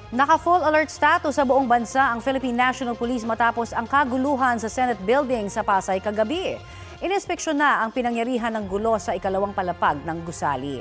Naka-full alert status sa buong bansa ang Philippine National Police matapos ang kaguluhan sa Senate Building sa Pasay kagabi. Ininspeksyon na ang pinangyarihan ng gulo sa ikalawang palapag ng gusali.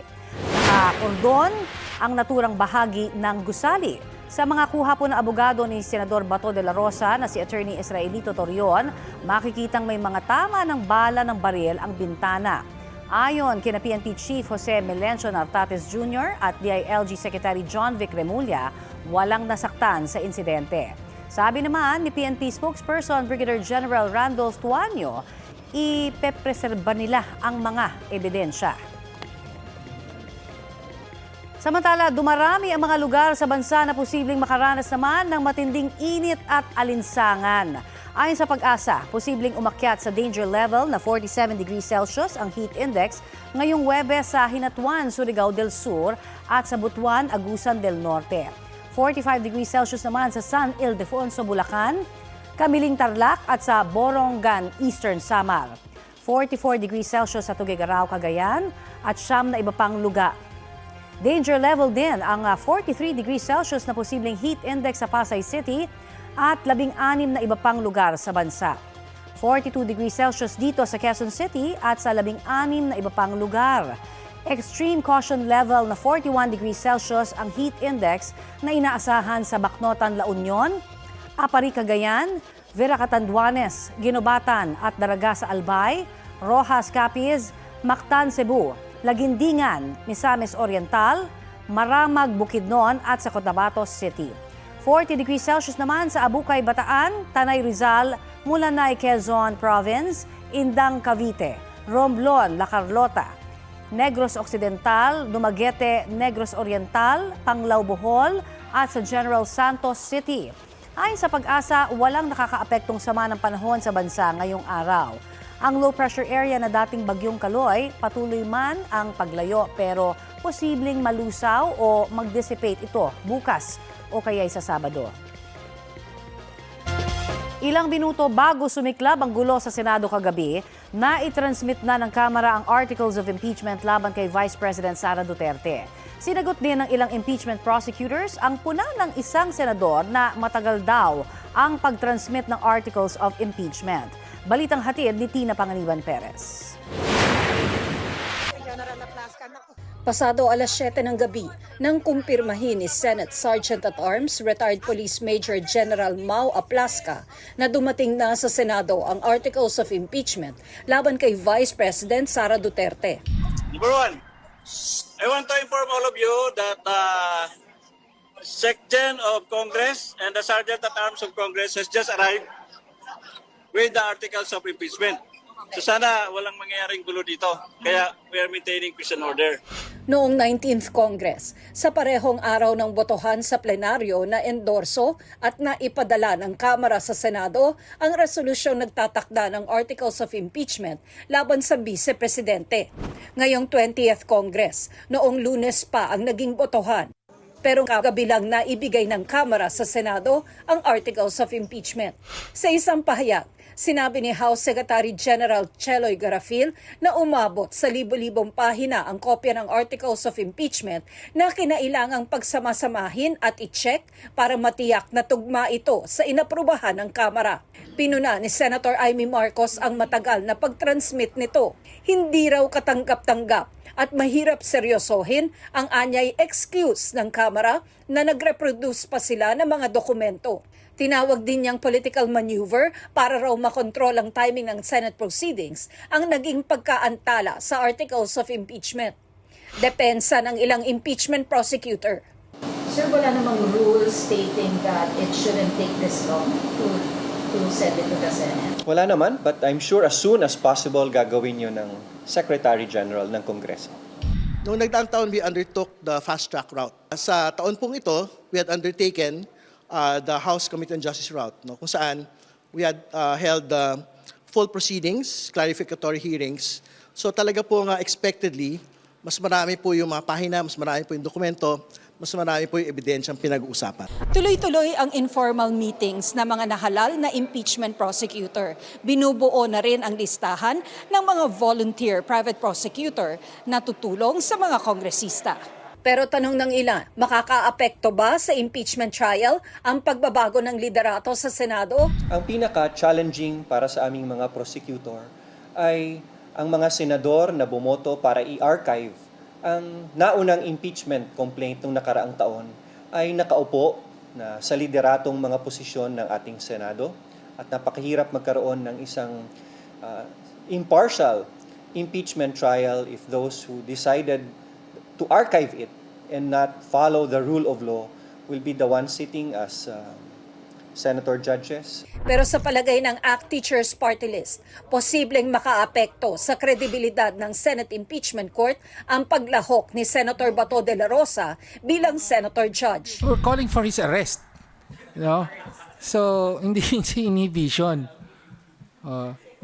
Nakakordon ang naturang bahagi ng gusali. Sa mga kuha po ng abogado ni Senador Bato de la Rosa na si Attorney Israelito Torion, makikitang may mga tama ng bala ng baril ang bintana. Ayon kina PNP Chief Jose Melencio Nartates Jr. at DILG Secretary John Vic Remulla, walang nasaktan sa insidente. Sabi naman ni PNP spokesperson Brigadier General Randolph Tuanyo, ipepreserba nila ang mga ebidensya. Samantala, dumarami ang mga lugar sa bansa na posibleng makaranas naman ng matinding init at alinsangan. Ayon sa Pag-asa, posibleng umakyat sa danger level na 47 degrees Celsius ang heat index ngayong Huwebes sa Hinatuan, Surigao del Sur at sa Butuan, Agusan del Norte. 45 degrees Celsius naman sa San Ildefonso, Bulacan, Kamiling Tarlac at sa Borongan, Eastern Samar. 44 degrees Celsius sa Tuguegarao, Cagayan at siyam na iba pang lugar. Danger level din ang 43 degrees Celsius na posibleng heat index sa Pasay City at 16 na iba pang lugar sa bansa. 42 degrees Celsius dito sa Quezon City at sa 16 na iba pang lugar. Extreme caution level na 41 degrees Celsius ang heat index na inaasahan sa Bacnotan, La Union, Apari, Cagayan, Vera Catanduanes, Ginobatan at Daraga sa Albay, Rojas, Capiz, Mactan, Cebu, Lagindingan, Misamis Oriental, Maramag, Bukidnon at sa Cotabato City. 40 degrees Celsius naman sa Abukay, Bataan, Tanay, Rizal, Mulanay, Quezon Province, Indang, Cavite, Romblon, La Carlota, Negros Occidental, Dumaguete, Negros Oriental, Panglao, Bohol at sa General Santos City. Ayon sa Pag-asa, walang nakakaapektong sama ng panahon sa bansa ngayong araw. Ang low pressure area na dating bagyong Kaloy, patuloy man ang paglayo pero posibleng malusaw o mag-dissipate ito bukas o kaya sa Sabado. Ilang minuto bago sumiklab ang gulo sa Senado kagabi, naitransmit na ng Kamara ang Articles of Impeachment laban kay Vice President Sara Duterte. Sinagot din ng ilang impeachment prosecutors ang puna ng isang senador na matagal daw ang pag-transmit ng Articles of Impeachment. Balitang hatid ni Tina Panganiban Perez. Pasado alas 7 ng gabi, nang kumpirmahin ni Senate Sergeant-at-Arms, retired Police Major General Mau Aplasca na dumating na sa Senado ang Articles of Impeachment laban kay Vice President Sara Duterte. Number one, I want to inform all of you that Secretary of Congress and the Sergeant-at-Arms of Congress has just arrived with the Articles of Impeachment. So sana walang mangyayaring gulo dito. Kaya we are maintaining peace and order. Noong 19th Congress, sa parehong araw ng botohan sa plenaryo na endorso at naipadala ng Kamara sa Senado ang resolusyong nagtatakda ng Articles of Impeachment laban sa Vice Presidente. Ngayong 20th Congress, noong Lunes pa ang naging botohan. Pero kagabi lang naibigay ng Kamara sa Senado ang Articles of Impeachment. Sa isang pahayag, sinabi ni House Secretary General Cheloy Garafil na umabot sa libo-libong pahina ang kopya ng Articles of Impeachment na kinailangang pagsamasamahin at i-check para matiyak na tugma ito sa inaprubahan ng Kamara. Pinuna ni Senator Amy Marcos ang matagal na pag-transmit nito. Hindi raw katanggap-tanggap at mahirap seryosohin ang anyay excuse ng Kamara na nag-reproduce pa sila ng mga dokumento. Tinawag din niyang political maneuver para raw makontrol ang timing ng Senate proceedings ang naging pagkaantala sa Articles of Impeachment. Depensa ng ilang impeachment prosecutor. Sir, wala namang rule stating that it shouldn't take this long to send it to the Senate? Wala naman, but I'm sure as soon as possible gagawin yun ng Secretary General ng Kongreso. Noong nagdaang taon, we undertook the fast-track route. Sa taon pong ito, we had undertaken the House Committee on Justice route, no, kung saan we had held full proceedings, clarificatory hearings. So talaga po nga expectedly, mas marami po yung mga pahina, mas marami po yung dokumento, mas marami po yung ebidensyang pinag-uusapan. Tuloy-tuloy ang informal meetings ng mga nahalal na impeachment prosecutor. Binubuo na rin ang listahan ng mga volunteer private prosecutor na tutulong sa mga kongresista. Pero tanong ng ilan, makakaapekto ba sa impeachment trial ang pagbabago ng liderato sa Senado? Ang pinaka-challenging para sa aming mga prosecutor ay ang mga senador na bumoto para i-archive ang naunang impeachment complaint noong nakaraang taon ay nakaupo na sa lideratong mga posisyon ng ating Senado at napakahirap magkaroon ng isang impartial impeachment trial if those who decided to archive it and not follow the rule of law will be the ones sitting as senator judges. Pero sa palagay ng ACT Teachers Party List, posibleng makaapekto sa kredibilidad ng Senate Impeachment Court ang paglahok ni Senator Bato de la Rosa bilang Senator Judge. We're calling for his arrest. So, hindi si inhibition.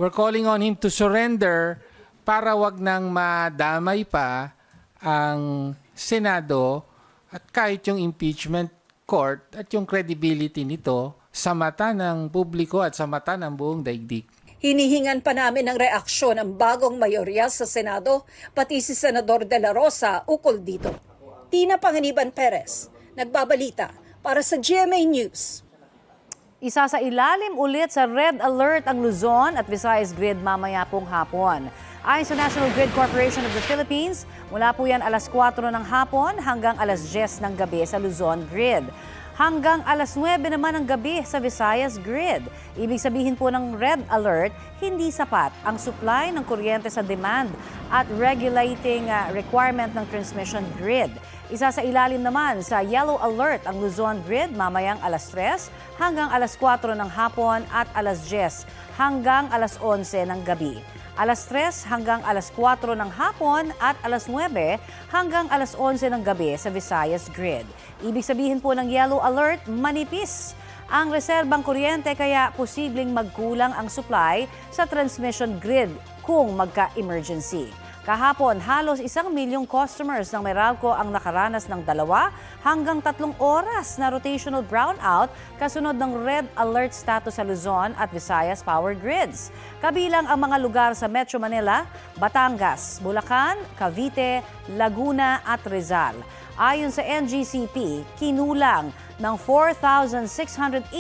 We're calling on him to surrender para wag nang madamay pa ang Senado at kahit yung impeachment court at yung credibility nito sa mata ng publiko at sa mata ng buong daigdig. Hinihingan pa namin ng reaksyon ng bagong mayorya sa Senado, pati si Senador de la Rosa ukol dito. Tina Panganiban Perez, nagbabalita para sa GMA News. Isa sa ilalim ulit sa red alert ang Luzon at Visayas Grid mamaya pong hapon. Ayon sa National Grid Corporation of the Philippines, mula po yan alas 4 ng hapon hanggang alas 10 ng gabi sa Luzon Grid. Hanggang alas 9 naman ng gabi sa Visayas Grid. Ibig sabihin po ng red alert, hindi sapat ang supply ng kuryente sa demand at regulating requirement ng transmission grid. Isa sa ilalim naman sa yellow alert ang Luzon Grid mamayang alas 3 hanggang alas 4 ng hapon at alas 10 hanggang alas 11 ng gabi. Alas 3 hanggang alas 4 ng hapon at alas 9 hanggang alas 11 ng gabi sa Visayas Grid. Ibig sabihin po ng yellow alert, manipis ang reserbang kuryente kaya posibleng magkulang ang supply sa transmission grid kung magka-emergency. Kahapon, halos 1 milyong customers ng Meralco ang nakaranas ng 2 hanggang 3 oras na rotational brownout kasunod ng red alert status sa Luzon at Visayas power grids. Kabilang ang mga lugar sa Metro Manila, Batangas, Bulacan, Cavite, Laguna at Rizal. Ayon sa NGCP, kinulang ng 4,681.6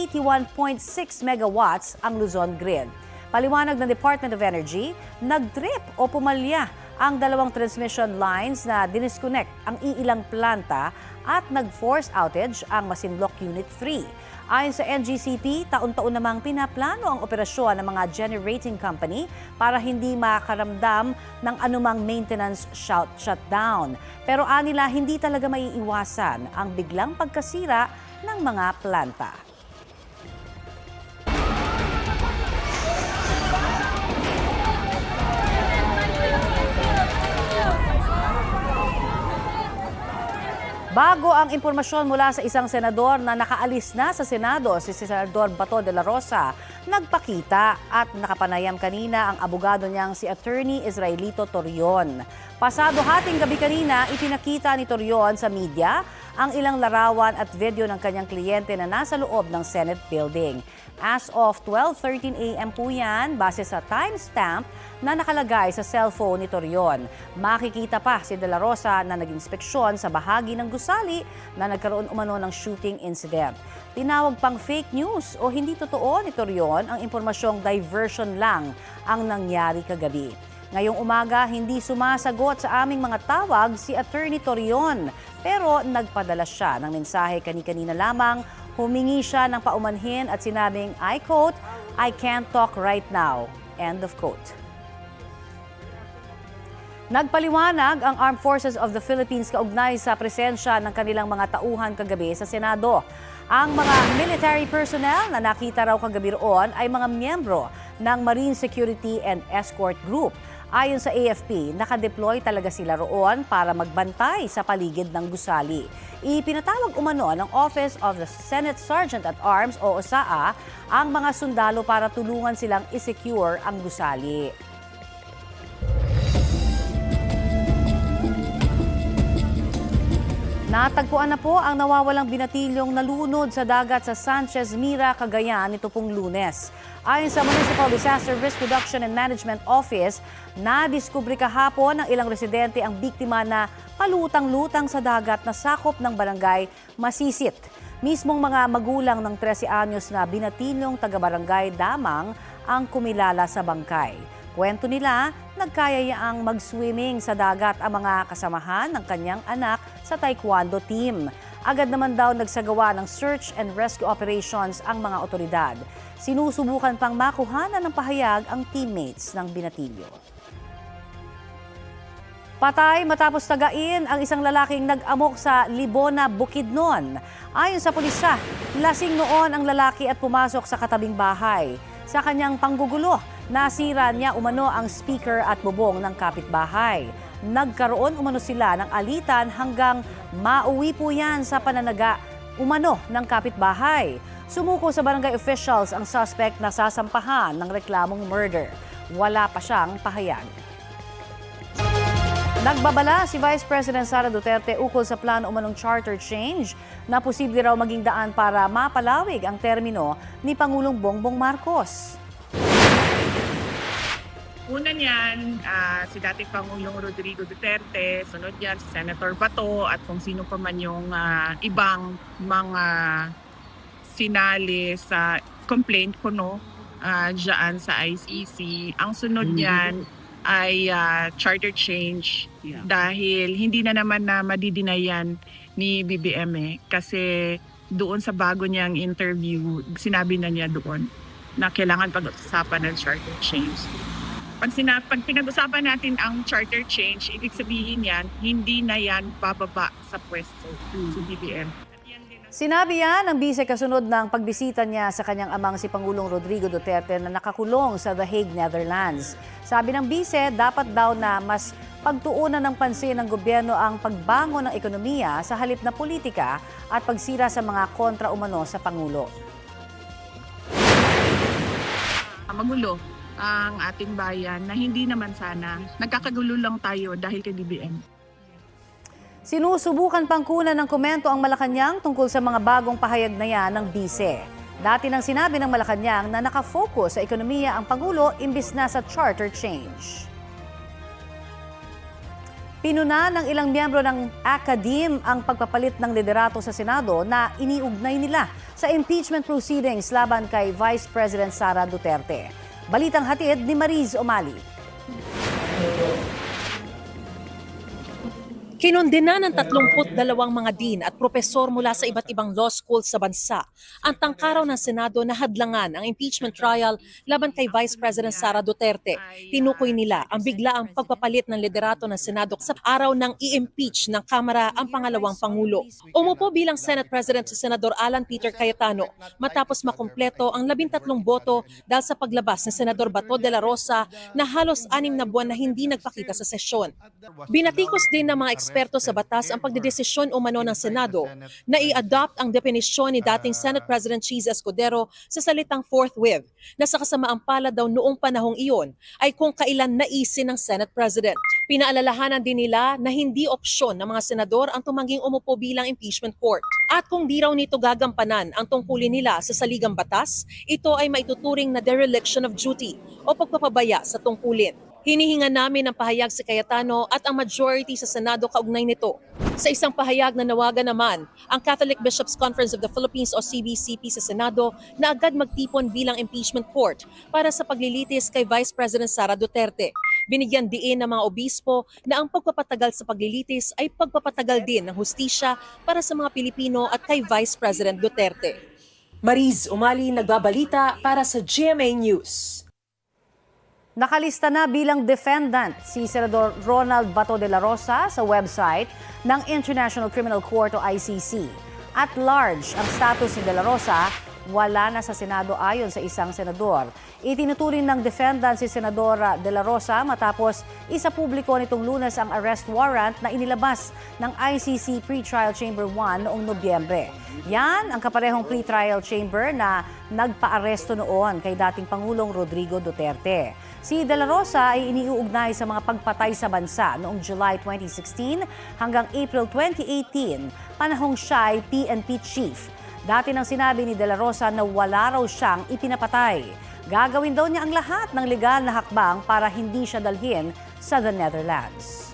megawatts ang Luzon Grid. Paliwanag ng Department of Energy, nag-trip o pumalya ang 2 transmission lines na dinisconnect ang iilang planta at nag-force outage ang Masinloc Unit 3. Ayon sa NGCP, taon-taon namang pinaplano ang operasyon ng mga generating company para hindi makaramdam ng anumang maintenance shutdown. Pero anila hindi talaga maiiwasan ang biglang pagkasira ng mga planta. Bago ang impormasyon mula sa isang senador na nakaalis na sa Senado, si Senador Bato de la Rosa, nagpakita at nakapanayam kanina ang abogado niyang si Attorney Israelito Torion. Pasado hating gabi kanina, ipinakita ni Torion sa media ang ilang larawan at video ng kanyang kliyente na nasa loob ng Senate building. As of 12:13 a.m. po yan, base sa timestamp na nakalagay sa cellphone ni Torion. Makikita pa si De La Rosa na nag-inspeksyon sa bahagi ng gusali na nagkaroon umano ng shooting incident. Tinawag pang fake news o hindi totoo ni Torion ang impormasyong diversion lang ang nangyari kagabi. Ngayong umaga, hindi sumasagot sa aming mga tawag si Attorney Torion, pero nagpadala siya ng mensahe kani-kanina lamang. Humingi siya ng paumanhin at sinabing, I quote, "I can't talk right now." End of quote. Nagpaliwanag ang Armed Forces of the Philippines kaugnay sa presensya ng kanilang mga tauhan kagabi sa Senado. Ang mga military personnel na nakita raw kagabi roon ay mga miyembro ng Marine Security and Escort Group. Ayon sa AFP, nakadeploy talaga sila roon para magbantay sa paligid ng gusali. Ipinatawag umano ng Office of the Senate Sergeant at Arms o OSAA ang mga sundalo para tulungan silang i-secure ang gusali. Natagpuan na po ang nawawalang binatilyong nalunod sa dagat sa Sanchez Mira, Cagayan nito pong Lunes. Ayon sa Municipal Disaster Risk Reduction and Management Office, nadiskubre kahapon ng ilang residente ang biktima na palutang-lutang sa dagat na sakop ng barangay Masisit. Mismong mga magulang ng 13 anyos na binatilyong taga-barangay Damang ang kumilala sa bangkay. Kwento nila, nagkayayaang mag-swimming sa dagat ang mga kasamahan ng kanyang anak sa taekwondo team. Agad naman daw nagsagawa ng search and rescue operations ang mga otoridad. Sinusubukan pang makuhanan ng pahayag ang teammates ng binatilyo. Patay matapos tagain ang isang lalaking nag-amok sa Libona, Bukidnon. Ayon sa pulisya, lasing noon ang lalaki at pumasok sa katabing bahay. Sa kanyang panggugulo, nasira niya umano ang speaker at bubong ng kapitbahay. Nagkaroon umano sila ng alitan hanggang mauwi po yan sa pananaga umano ng kapitbahay. Sumuko sa barangay officials ang suspect na sasampahan ng reklamong murder. Wala pa siyang pahayag. Nagbabala si Vice President Sara Duterte ukol sa plano umanong charter change na posible raw maging daan para mapalawig ang termino ni Pangulong Bongbong Marcos. Una niyan, si dating Pangulong Rodrigo Duterte, sunod yan si Senator Bato at kung sino pa man yung ibang mga sinali sa complaint ko dyan sa ICC. Ang sunod niyan ay charter change dahil hindi na naman na madidinayan ni BBM kasi doon sa bago niyang interview, sinabi na niya doon na kailangan pag-usapan ng charter change. Pag pinag-usapan natin ang charter change, ibig sabihin yan, hindi na yan bababa sa pwesto si BBM. Sinabi yan ng bise kasunod ng pagbisita niya sa kanyang amang si Pangulong Rodrigo Duterte na nakakulong sa The Hague, Netherlands. Sabi ng bise, dapat daw na mas pagtuunan ng pansin ng gobyerno ang pagbangon ng ekonomiya sa halip na politika at pagsira sa mga kontra umano sa Pangulo. Magulo ang ating bayan na hindi naman sana. Nagkakagulo lang tayo dahil kay BBM. Sinusubukan pang kunan ng komento ang Malacanang tungkol sa mga bagong pahayag na yan ng bise. Dati nang sinabi ng Malacanang na nakafocus sa ekonomiya ang Pangulo imbis na sa charter change. Pinuna ng ilang miyembro ng Akadim ang pagpapalit ng liderato sa Senado na iniugnay nila sa impeachment proceedings laban kay Vice President Sara Duterte. Balitang hatid ni Mariz Omali. Kinondena ng 32 mga dean at propesor mula sa iba't ibang law school sa bansa ang tangkaraw ng Senado na hadlangan ang impeachment trial laban kay Vice President Sara Duterte. Tinukoy nila ang biglaang pagpapalit ng liderato ng Senado sa araw ng i-impeach ng Kamara ang pangalawang Pangulo. Umupo bilang Senate President si Senador Alan Peter Cayetano matapos makumpleto ang 13 boto dahil sa paglabas ni Senador Bato de la Rosa na halos 6 na buwan na hindi nagpakita sa sesyon. Binatikos din ng mga eksperto sa batas ang pagdedesisyon umano ng Senado na i-adopt ang definisyon ni dating Senate President Cheese Escudero sa salitang forthwith na sa kasamaang palad daw noong panahong iyon ay kung kailan naisin ng Senate President. Pinaalalahanan din nila na hindi opsyon ng mga senador ang tumangging umupo bilang impeachment court. At kung di raw nito gagampanan ang tungkulin nila sa saligang batas, ito ay maituturing na dereliction of duty o pagpapabaya sa tungkulin. Hinihinga namin ng pahayag si Cayetano at ang majority sa Senado kaugnay nito. Sa isang pahayag na nawagan naman ang Catholic Bishops' Conference of the Philippines o CBCP sa Senado na agad magtipon bilang impeachment court para sa paglilitis kay Vice President Sara Duterte. Binigyan diin ng mga obispo na ang pagpapatagal sa paglilitis ay pagpapatagal din ng hustisya para sa mga Pilipino at kay Vice President Duterte. Mariz Umali nagbabalita para sa GMA News. Nakalista na bilang defendant si Senador Ronald Bato de la Rosa sa website ng International Criminal Court o ICC. At large ang status ni de la Rosa wala na sa Senado ayon sa isang senador. Itinuturing ng defendant si Senadora De La Rosa matapos isapubliko nitong Lunes ang arrest warrant na inilabas ng ICC Pretrial Chamber 1 noong Nobyembre. Yan ang kaparehong pretrial chamber na nagpa-aresto noon kay dating Pangulong Rodrigo Duterte. Si De La Rosa ay iniuugnay sa mga pagpatay sa bansa noong July 2016 hanggang April 2018, panahong siya ay PNP chief. Dati nang sinabi ni De La Rosa na wala raw siyang ipinapatay. Gagawin daw niya ang lahat ng legal na hakbang para hindi siya dalhin sa the Netherlands.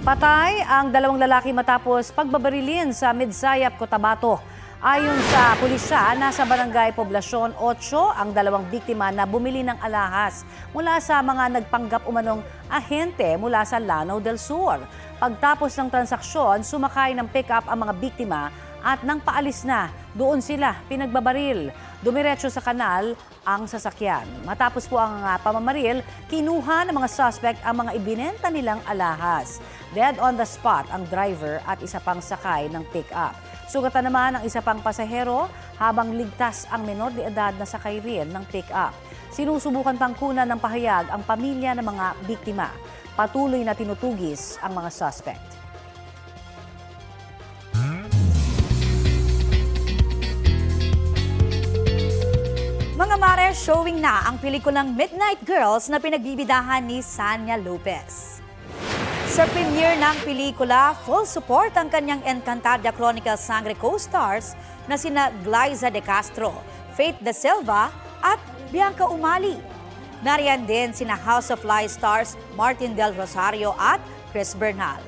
Patay ang 2 lalaki matapos pagbabarilin sa Midsayap, Cotabato. Ayon sa pulisya, nasa Barangay Poblasyon 8 ang 2 biktima na bumili ng alahas mula sa mga nagpanggap umanong ahente mula sa Lanao del Sur. Pagtapos ng transaksyon, sumakay ng pick-up ang mga biktima at nang paalis na, doon sila pinagbabaril. Dumiretso sa kanal ang sasakyan. Matapos po ang pamamaril, kinuha ng mga suspect ang mga ibinenta nilang alahas. Dead on the spot ang driver at isa pang sakay ng pick-up. Sugatan naman ang isa pang pasahero habang ligtas ang menor de edad na sakay rin ng pick-up. Sinusubukan pang kunan ng pahayag ang pamilya ng mga biktima. Patuloy na tinutugis ang mga suspect. Mga mare, showing na ang pelikulang Midnight Girls na pinagbibidahan ni Sanya Lopez. Sa premiere ng pelikula, full support ang kanyang Encantadia Chronicles Sangre co-stars na sina Glyza De Castro, Faith De Silva at Bianca Umali. Nariyan din sina House of Lies stars Martin Del Rosario at Chris Bernal.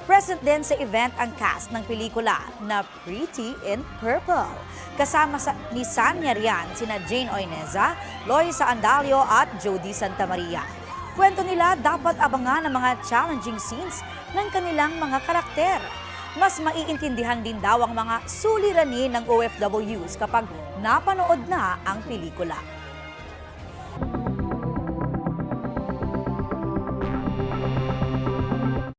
Present din sa event ang cast ng pelikula na Pretty in Purple. Kasama ni Sanya riyan sina Jane Oineza, Loisa Andalio at Jody Santamaria. Kwento nila dapat abangan ang mga challenging scenes ng kanilang mga karakter. Mas maiintindihan din daw ang mga suliranin ng OFWs kapag napanood na ang pelikula.